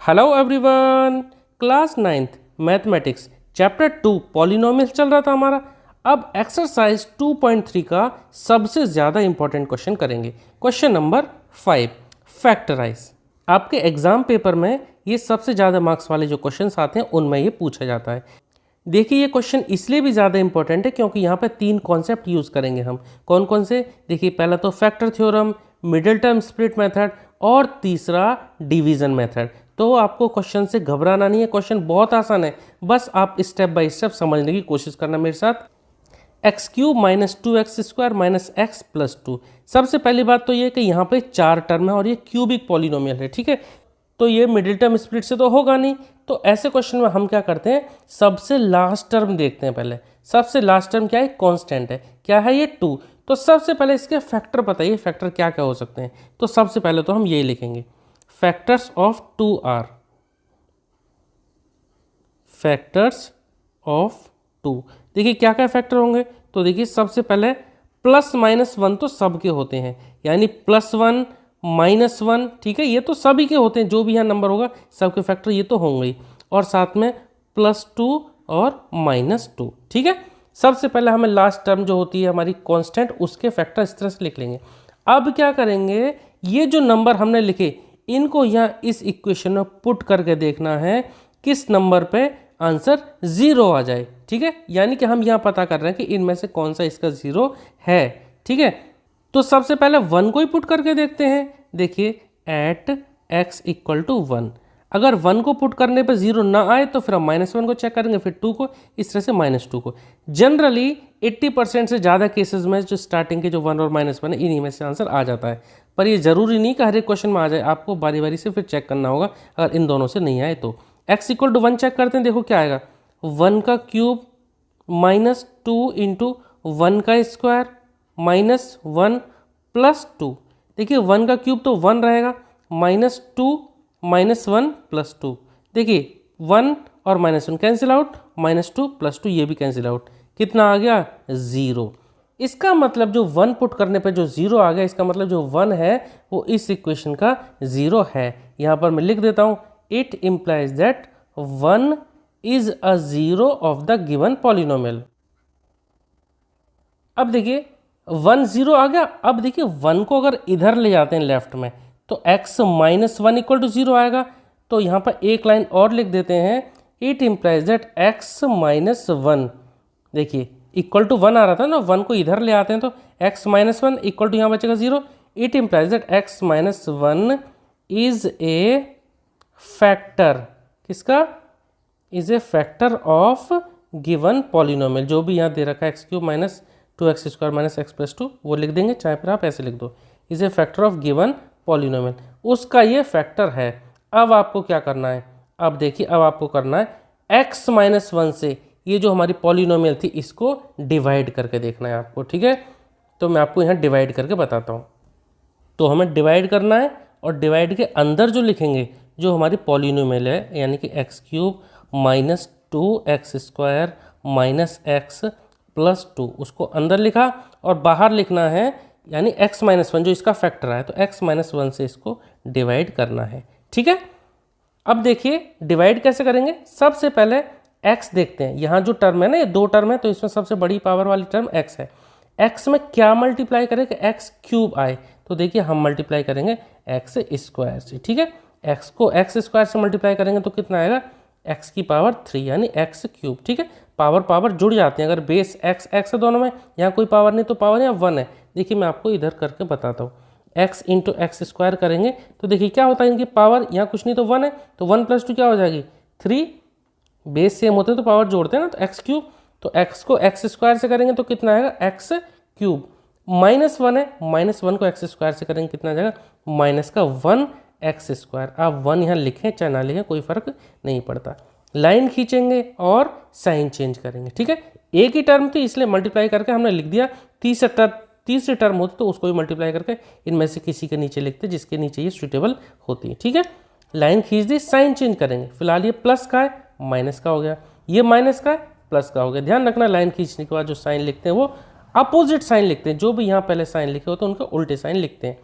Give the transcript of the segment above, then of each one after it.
Hello everyone, class 9th mathematics chapter 2 polynomial चल रहा था हमारा। अब एक्सरसाइज 2.3 का सबसे ज़्यादा इंपॉर्टेंट क्वेश्चन करेंगे। Question number 5, factorise. आपके एग्जाम पेपर में ये सबसे ज़्यादा मार्क्स वाले जो क्वेश्चंस आते हैं उनमें ये पूछा जाता है। देखिए, ये क्वेश्चन इसलिए भी ज़्यादा इंपॉर्टेंट है क्योंकि यहाँ पे 3 कॉन्सेप्ट यूज़ करेंगे हम। कौन कौन से? देखिए, पहला तो factor theorem, middle term split method और तीसरा डिवीज़न मेथड। तो आपको क्वेश्चन से घबराना नहीं है, क्वेश्चन बहुत आसान है, बस आप स्टेप बाय स्टेप समझने की कोशिश करना मेरे साथ। X cube minus 2x² minus x plus 2। सबसे पहली बात तो ये कि यहाँ पे 4 टर्म है और ये क्यूबिक पॉलिनोमियल है, ठीक है। तो ये मिडिल टर्म स्प्लिट से तो होगा नहीं, तो ऐसे क्वेश्चन में हम क्या करते हैं, सबसे लास्ट टर्म देखते हैं पहले। सबसे लास्ट टर्म क्या है? कांस्टेंट है। क्या है ये? 2। तो सबसे पहले इसके फैक्टर बताइए, फैक्टर क्या क्या हो सकते हैं। तो सबसे पहले तो हम यही लिखेंगे, factors of 2 are, factors of 2। देखिए क्या क्या फैक्टर होंगे। तो देखिए सबसे पहले प्लस माइनस 1 तो सबके होते हैं, यानी +1 -1, ठीक है, ये तो सभी के होते हैं, जो भी यहाँ नंबर होगा सबके फैक्टर ये तो होंगे ही। और साथ में +2 और -2, ठीक है। सबसे पहले हमें लास्ट टर्म जो होती है हमारी कांस्टेंट, उसके फैक्टर इस तरह से लिख लेंगे। अब क्या करेंगे, ये जो नंबर हमने लिखे इनको यहाँ इस इक्वेशन में पुट करके देखना है किस नंबर पे आंसर 0 आ जाए, ठीक है। यानी कि हम यहाँ पता कर रहे हैं कि इनमें से कौन सा इसका 0 है, ठीक है। तो सबसे पहले 1 को ही पुट करके देखते हैं। देखिए एट x = 1, अगर 1 को पुट करने पर 0 ना आए तो फिर हम -1 को चेक करेंगे, फिर 2 को, इस तरह से -2 को। जनरली 80% से ज़्यादा केसेस में जो स्टार्टिंग के जो 1 और -1 है इन्हीं में से आंसर आ जाता है। पर ये ज़रूरी नहीं कि हर एक क्वेश्चन में आ जाए, आपको बारी बारी से फिर चेक करना होगा। अगर इन दोनों से नहीं आए तो x = 1 चेक करते हैं। देखो क्या आएगा, 1 का क्यूब -2 × 1 का स्क्वायर -1 + 2। देखिए 1 का क्यूब तो 1 रहेगा, -2 -1 + 2। देखिए 1 और -1 कैंसिल आउट, -2 + 2 ये भी कैंसिल आउट। कितना आ गया? 0। इसका मतलब जो 1 पुट करने पे जो 0 आ गया, इसका मतलब जो 1 है वो इस इक्वेशन का 0 है। यहाँ पर मैं लिख देता हूँ, it implies that 1 is a 0 of the given polynomial. अब देखिए 1 0 आ गया। अब देखिए 1 को अगर इधर ले जाते हैं लेफ्ट में तो x - 1 = 0 आएगा। तो यहाँ पर एक लाइन और लिख देते हैं, इट इम्प्लाइज दैट x - 1, देखिए =1 आ रहा था ना, 1 को इधर ले आते हैं तो x - 1 = यहाँ बचेगा 0। It implies that x - 1 is a factor, किसका? Is a factor of given polynomial. जो भी यहाँ दे रखा है x³ - 2x² - x + 2 वो लिख देंगे, चाहे फिर आप ऐसे लिख दो, is a factor of given polynomial, उसका ये फैक्टर है। अब आपको क्या करना है, अब देखिए अब आपको करना है x - 1 से ये जो हमारी पॉलिनोमियल थी इसको डिवाइड करके देखना है आपको, ठीक है। तो मैं आपको यहाँ डिवाइड करके बताता हूँ। तो हमें डिवाइड करना है और डिवाइड के अंदर जो लिखेंगे जो हमारी पॉलिनोमियल है, यानी कि x³ - 2x² - x + 2, उसको अंदर लिखा और बाहर लिखना है, यानी x - 1 जो इसका फैक्टर है, तो x - 1 से इसको डिवाइड करना है, ठीक है। अब देखिए डिवाइड कैसे करेंगे। सबसे पहले x देखते हैं, यहाँ जो टर्म है ना, ये 2 टर्म है, तो इसमें सबसे बड़ी पावर वाली टर्म x है। x में क्या मल्टीप्लाई करें कि x³ आए, तो देखिए हम मल्टीप्लाई करेंगे x² से, ठीक है। x को x² से मल्टीप्लाई करेंगे तो कितना आएगा, x³ यानी x³, ठीक है। पावर पावर जुड़ जाते हैं, अगर बेस x x है दोनों में, यहाँ कोई पावर नहीं तो पावर यहाँ 1 है। देखिए मैं आपको इधर करके बताता हूँ, x × x² करेंगे तो देखिए क्या होता है, इनकी पावर यहाँ कुछ नहीं तो 1 है, तो 1 + 2 क्या हो जाएगी 3। बेस सेम होते हैं तो पावर जोड़ते हैं ना, तो x³, तो x को x² से करेंगे तो कितना आएगा x³ -1 है, -1 को x² से करेंगे कितना आ जाएगा -1x²। आप 1 यहाँ लिखें चाहे ना लिखें कोई फर्क नहीं पड़ता। लाइन खींचेंगे और साइन चेंज करेंगे, ठीक है। एक ही टर्म थी इसलिए मल्टीप्लाई करके हमने लिख दिया। तीसरे टर्म होती तो उसको भी मल्टीप्लाई करके इनमें से किसी के नीचे लिखते जिसके नीचे ये सुटेबल होती है, ठीक है। लाइन खींच दी, साइन चेंज करेंगे। फिलहाल ये प्लस का है, माइनस का हो गया, ये माइनस का है, प्लस का हो गया। ध्यान रखना लाइन खींचने के बाद जो साइन लिखते हैं वो अपोजिट साइन लिखते हैं, जो भी यहाँ पहले साइन लिखे होते हैं उनके उल्टे साइन लिखते हैं।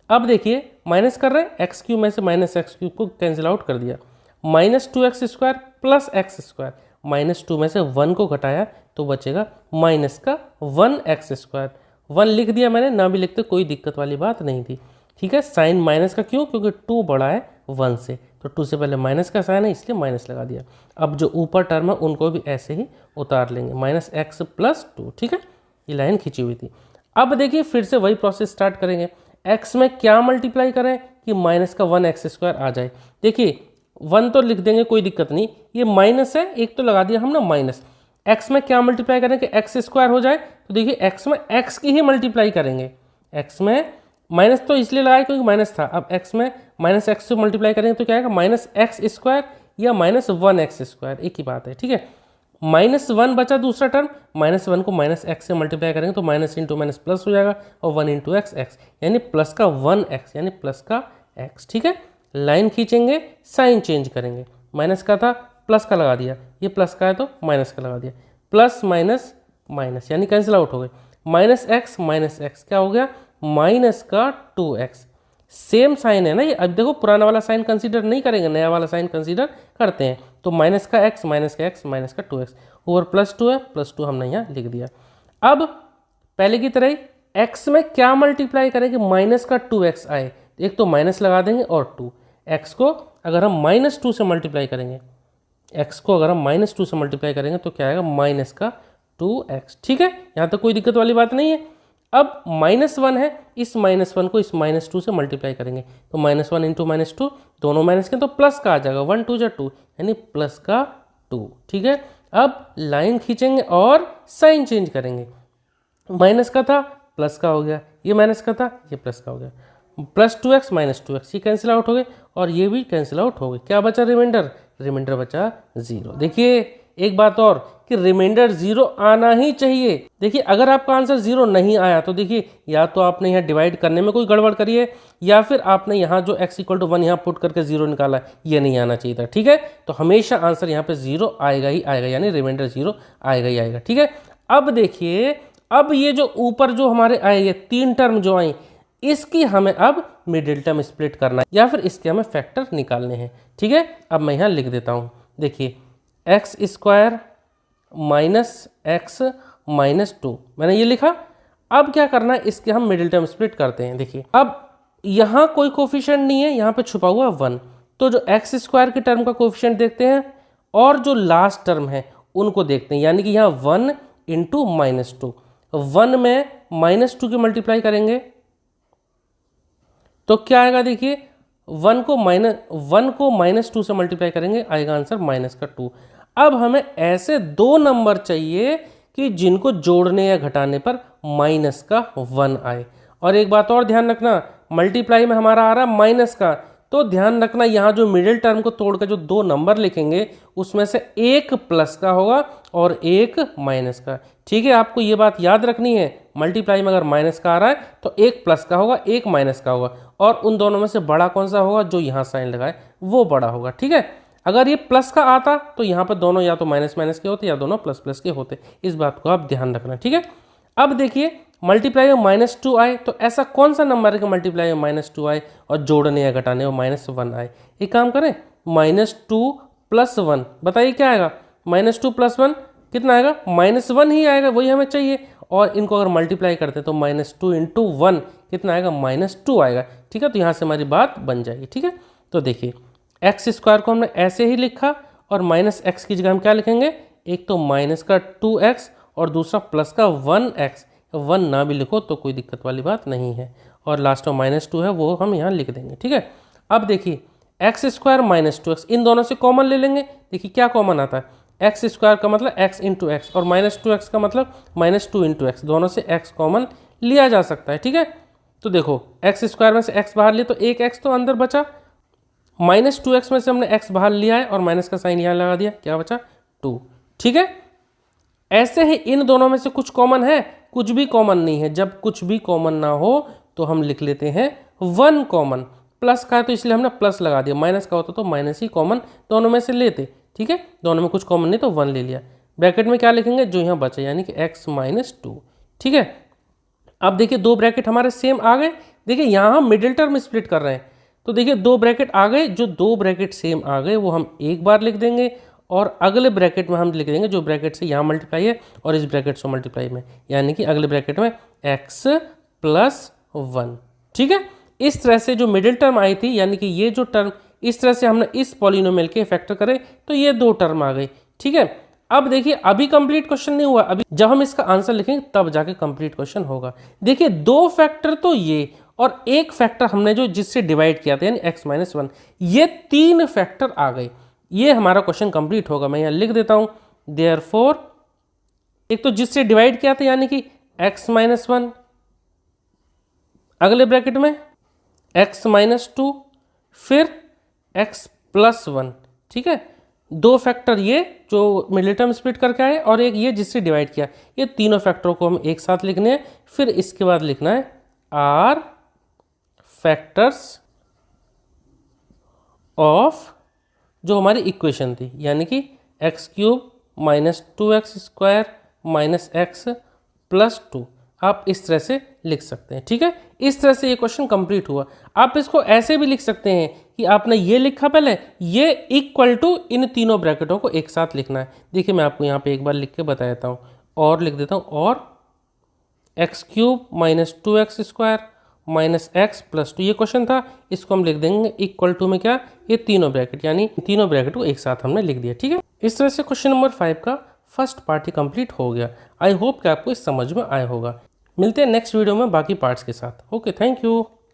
अब देखिए माइनस कर रहे हैं, एक्स क्यूब में से माइनस एक्स क्यूब को कैंसिल आउट कर दिया, minus 2x² plus x², minus 2 में से 1 को घटाया तो बचेगा माइनस का 1x²। 1 लिख दिया मैंने, ना भी लिखते कोई दिक्कत वाली बात नहीं थी। ठीक है, साइन माइनस का क्यों, क्योंकि 2 बड़ा है 1 से, तो 2 से पहले माइनस का साइन है इसलिए माइनस लगा दिया। अब जो ऊपर टर्म है उनको भी ऐसे ही उतार लेंगे, माइनस एक्स प्लस 2। ठीक है, ये लाइन खींची हुई थी। अब देखिए फिर से वही प्रोसेस स्टार्ट करेंगे, एक्स में क्या मल्टीप्लाई करें कि माइनस का 1x² आ जाए। देखिए 1 तो लिख देंगे कोई दिक्कत नहीं, ये माइनस है एक तो लगा दिया हमने माइनस, एक्स में क्या मल्टीप्लाई करें कि x² हो जाए, तो देखिए एक्स में एक्स की ही मल्टीप्लाई करेंगे। एक्स में माइनस तो इसलिए लगाया क्योंकि माइनस था, अब एक्स में माइनस एक्स से मल्टीप्लाई करेंगे तो क्या आएगा, माइनस x² या माइनस 1x², एक ही बात है। ठीक है, माइनस 1 बचा दूसरा टर्म, माइनस 1 को माइनस एक्स से मल्टीप्लाई करेंगे तो माइनस इंटू माइनस प्लस हो जाएगा, और 1 इंटू एक्स एक्स, यानी प्लस का 1x यानी प्लस का x। ठीक है, लाइन खींचेंगे, साइन चेंज करेंगे, माइनस का था प्लस का लगा दिया, ये प्लस का है तो माइनस का लगा दिया, प्लस माइनस माइनस यानी कैंसिल आउट हो गए, माइनस एक्स क्या हो गया, माइनस का 2x। सेम साइन है ना ये, अब देखो पुराना वाला साइन कंसीडर नहीं करेंगे, नया वाला साइन कंसीडर करते हैं, तो माइनस का x माइनस का x माइनस का 2x, ओवर प्लस 2 है, प्लस 2 हमने यहाँ लिख दिया। अब पहले की तरह ही x में क्या मल्टीप्लाई करें कि माइनस का 2x आए, एक तो माइनस लगा देंगे और 2, x को अगर हम माइनस 2 से मल्टीप्लाई करेंगे, x को अगर हम माइनस 2 से मल्टीप्लाई करेंगे तो क्या आएगा, माइनस का 2x। ठीक है, यहाँ तक कोई दिक्कत वाली बात नहीं है। अब माइनस 1 है, इस माइनस 1 को इस माइनस 2 से मल्टीप्लाई करेंगे तो माइनस 1 इंटू माइनस 2, दोनों माइनस के तो प्लस का आ जाएगा, 1 2 जा 2 यानी प्लस का 2। ठीक है, अब लाइन खींचेंगे और साइन चेंज करेंगे, माइनस का था प्लस का हो गया, ये माइनस का था ये प्लस का हो गया, प्लस 2x माइनस 2x ये कैंसिल आउट हो गए और ये भी कैंसिल आउट हो गए, क्या बचा रिमाइंडर, रिमाइंडर बचा 0। देखिए एक बात और कि रिमाइंडर 0 आना ही चाहिए। देखिए अगर आपका आंसर 0 नहीं आया तो देखिए या तो आपने यहाँ डिवाइड करने में कोई गड़बड़ करी है, या फिर आपने यहाँ जो x = 1 यहाँ पुट करके 0 निकाला, ये नहीं आना चाहिए था। ठीक है, तो हमेशा आंसर यहाँ पे 0 आएगा ही आएगा, यानी रिमाइंडर 0 आएगा ही आएगा। ठीक है, अब देखिए अब ये जो ऊपर जो हमारे आए ये 3 टर्म जो आई, इसकी हमें अब मिडिल टर्म स्प्लिट करना है या फिर इसके हमें फैक्टर निकालने हैं। ठीक है, अब मैं यहाँ लिख देता हूँ, देखिए x² माइनस x माइनस 2 मैंने ये लिखा। अब क्या करना है, इसके हम मिडिल टर्म स्प्लिट करते हैं। देखिए अब यहाँ कोई कोफिशिएंट नहीं है, यहाँ पे छुपा हुआ 1, तो जो x² के टर्म का कोफिशिएंट देखते हैं और जो लास्ट टर्म है उनको देखते हैं, यानी कि यहाँ 1 इंटू माइनस 2, 1 में माइनस 2 की मल्टीप्लाई करेंगे तो क्या आएगा, देखिए 1 को माइनस 2 से मल्टीप्लाई करेंगे, आएगा आंसर माइनस का 2। अब हमें ऐसे 2 नंबर चाहिए कि जिनको जोड़ने या घटाने पर माइनस का 1 आए। और एक बात और ध्यान रखना, मल्टीप्लाई में हमारा आ रहा है माइनस का, तो ध्यान रखना यहाँ जो मिडिल टर्म को तोड़कर जो 2 नंबर लिखेंगे उसमें से एक प्लस का होगा और एक माइनस का। ठीक है, आपको ये बात याद रखनी है, मल्टीप्लाई में अगर माइनस का आ रहा है तो एक प्लस का होगा एक माइनस का होगा, और उन दोनों में से बड़ा कौन सा होगा, जो यहाँ साइन लगाए वो बड़ा होगा। ठीक है, अगर ये प्लस का आता तो यहाँ पर दोनों या तो माइनस माइनस के होते या दोनों प्लस प्लस के होते, इस बात को आप ध्यान रखना। ठीक है, अब देखिए मल्टीप्लाई में माइनस 2 आए तो ऐसा कौन सा नंबर है कि मल्टीप्लाई में माइनस 2 आए और जोड़ने या घटाने में माइनस 1 आए। एक काम करें, माइनस 2 प्लस 1, बताइए क्या आएगा, माइनस 2 प्लस 1 कितना आएगा, माइनस 1 ही आएगा, वही हमें चाहिए। और इनको अगर मल्टीप्लाई करते हैं तो माइनस 2 इंटू 1 कितना आएगा, माइनस 2 आएगा। ठीक है, तो यहाँ से हमारी बात बन जाएगी। ठीक है, तो देखिए x² को हमने ऐसे ही लिखा और माइनस x की जगह हम क्या लिखेंगे, एक तो माइनस का 2x और दूसरा प्लस का 1x। 1 ना भी लिखो तो कोई दिक्कत वाली बात नहीं है, और लास्ट में माइनस 2 है वो हम यहाँ लिख देंगे। ठीक है, अब देखिए x² माइनस 2x, इन दोनों से कॉमन ले लेंगे। देखिए क्या कॉमन आता है, x² का मतलब x इंटू एक्स और माइनस 2x का मतलब माइनस 2 इंटू एक्स, दोनों से x कॉमन लिया जा सकता है। ठीक है, तो देखो x² में से x बाहर लिए तो एक x तो अंदर बचा, माइनस 2x में से हमने x बाहर लिया है और माइनस का साइन यहाँ लगा दिया, क्या बचा 2। ठीक है, ऐसे ही इन दोनों में से कुछ कॉमन है, कुछ भी कॉमन नहीं है। जब कुछ भी कॉमन ना हो तो हम लिख लेते हैं 1 कॉमन, प्लस का है तो इसलिए हमने प्लस लगा दिया, माइनस का होता तो माइनस ही कॉमन दोनों में से लेते। ठीक है, दोनों में कुछ कॉमन नहीं तो 1 ले लिया, ब्रैकेट में क्या लिखेंगे, जो यहाँ बचा यानी कि x माइनस 2। ठीक है, अब देखिए 2 ब्रैकेट हमारे सेम आ गए, देखिए यहाँ हम मिडिल टर्म स्प्लिट कर रहे हैं, तो देखिए 2 ब्रैकेट आ गए, जो 2 ब्रैकेट सेम आ गए वो हम एक बार लिख देंगे और अगले ब्रैकेट में हम लिख देंगे जो ब्रैकेट से यहाँ मल्टीप्लाई है और इस ब्रैकेट से मल्टीप्लाई में, यानी कि अगले ब्रैकेट में x + 1। ठीक है, इस तरह से जो मिडिल टर्म आई थी, यानी कि ये जो टर्म, इस तरह से हमने इस पॉलिनोमियल के फैक्टर करे तो ये 2 टर्म आ गई। ठीक है, अब देखिए अभी कंप्लीट क्वेश्चन नहीं हुआ, अभी जब हम इसका आंसर लिखेंगे तब जाके कंप्लीट क्वेश्चन होगा। देखिए 2 फैक्टर तो ये और एक फैक्टर हमने जो जिससे डिवाइड किया था यानी x - 1, ये 3 फैक्टर आ गए, ये हमारा क्वेश्चन कंप्लीट होगा। मैं यहाँ लिख देता हूँ देयरफॉर, एक तो जिससे डिवाइड किया था यानी कि x - 1, अगले ब्रैकेट में x - 2, फिर x + 1। ठीक है, 2 फैक्टर ये जो मिडिल टर्म स्प्लिट करके आए और एक ये जिससे डिवाइड किया, ये तीनों फैक्टरों को हम एक साथ लिखने हैं। फिर इसके बाद लिखना है आर फैक्टर्स ऑफ जो हमारी इक्वेशन थी, यानी कि x³ - 2x² - x + 2। आप इस तरह से लिख सकते हैं। ठीक है, इस तरह से ये क्वेश्चन कंप्लीट हुआ। आप इसको ऐसे भी लिख सकते हैं कि आपने ये लिखा पहले, ये इक्वल टू इन तीनों ब्रैकेटों को एक साथ लिखना है। देखिए मैं आपको यहाँ पे एक बार लिख के बता देता हूँ, और लिख देता हूँ, और x³ - 2x² - x + 2, ये क्वेश्चन था, इसको हम लिख देंगे इक्वल टू में क्या, ये तीनों ब्रैकेट, यानी तीनों ब्रैकेट को एक साथ हमने लिख दिया। ठीक है, इस तरह से क्वेश्चन नंबर 5 का फर्स्ट पार्ट ही कंप्लीट हो गया। आई होप कि आपको इस समझ में आया होगा। मिलते हैं नेक्स्ट वीडियो में बाकी पार्ट्स के साथ। Okay, thank you.